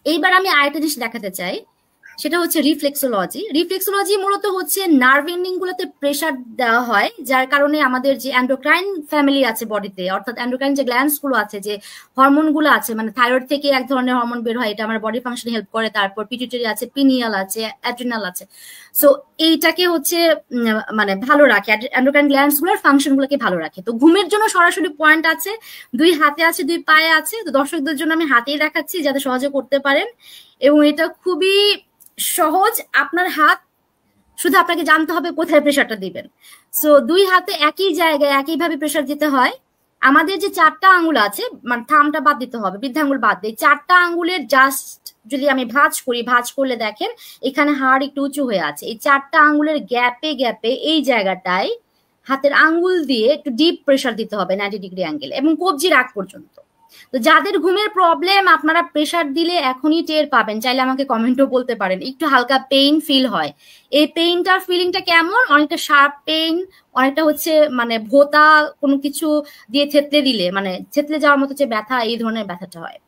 এইবার আমি আরেকটা জিনিস দেখাতে চাই, সেটা হচ্ছে রিফ্লেক্সোলজি। রিফ্লেক্সোলজি মূলত হচ্ছে নার্ভ এন্ডিং গুলোতে প্রেসার দেওয়া হয়, যার কারণে আমাদের যে এন্ডোক্রাইন ফ্যামিলি আছে বডিতে, অর্থাৎ এন্ডোক্রাইন যে গ্ল্যান্ডস গুলো আছে, যে হরমোন গুলো আছে, মানে থাইরয়েড থেকে এক ধরনের হরমোন বের হয়, এটা আমার বডি ফাংশনে হেল্প করে। তারপর পিটুইটারি আছে, পিনিয়াল আছে, অ্যাড্রিনাল আছে। সো এইটাকে হচ্ছে মানে ভালো রাখে, এন্ডোক্রাইন গ্ল্যান্ডস গুলোর ফাংশন গুলোকে ভালো রাখে। তো ঘুমের জন্য সরাসরি পয়েন্ট আছে, দুই হাতে আছে, দুই পায়ে আছে। তো দর্শকদের জন্য আমি হাতেই দেখাচ্ছি যাতে সহজে করতে পারেন, এবং এটা খুবই সহজ। আপনার হাত, শুধু আপনাকে জানতে হবে কোথায় প্রেসারটা দিবেন। সো দুই হাতে একই জায়গায় একইভাবে প্রেসার দিতে হয়। আমাদের যে চারটা আঙ্গুল আছে, মানে থামটা বাদ দিতে হবে, বৃদ্ধাঙ্গুল বাদ দিয়ে চারটা আঙ্গুলের জাস্ট যদি আমি ভাঁজ করি, ভাঁজ করলে দেখেন এখানে হাড় একটু উঁচু হয়ে আছে। এই চারটা আঙ্গুলের গ্যাপে গ্যাপে এই জায়গাটায় হাতের আঙ্গুল দিয়ে একটু ডিপ প্রেসার দিতে হবে 90 ডিগ্রি অ্যাঙ্গেলে, এবং কবজির আগ পর্যন্ত। তো যাদের ঘুমের প্রবলেম, আপনারা প্রেসার দিলে এখনই টের পাবেন, চাইলে আমাকে কমেন্টও বলতে পারেন, একটু হালকা পেইন ফিল হয়। এই পেইনটার ফিলিংটা কেমন? অনেকটা শার্প পেইন, অনেকটা হচ্ছে মানে ভোঁতা কোনো কিছু দিয়ে থেতলে দিলে, মানে থেতলে যাওয়ার মতো যে ব্যথা, এই ধরনের ব্যথাটা হয়।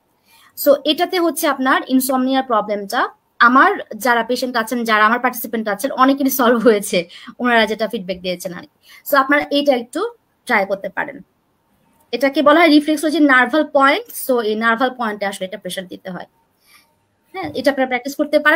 সো এটাতে হচ্ছে আপনার ইনসমনিয়ার প্রবলেমটা, আমার যারা পেশেন্ট আছেন, যারা আমার পার্টিসিপেন্ট আছেন, অনেকেরই সলভ হয়েছে, ওনারা যেটা ফিডব্যাক দিয়েছেন আর কি। সো আপনারা এইটা একটু ট্রাই করতে পারেন। এটাকে বলা হয় রিফ্লেক্সোলজি নার্ভাল পয়েন্ট। সো এই নার্ভাল পয়েন্টে আসলে এটা প্রেসার দিতে হয়। হ্যাঁ, এটা আপনারা প্র্যাকটিস করতে পারেন।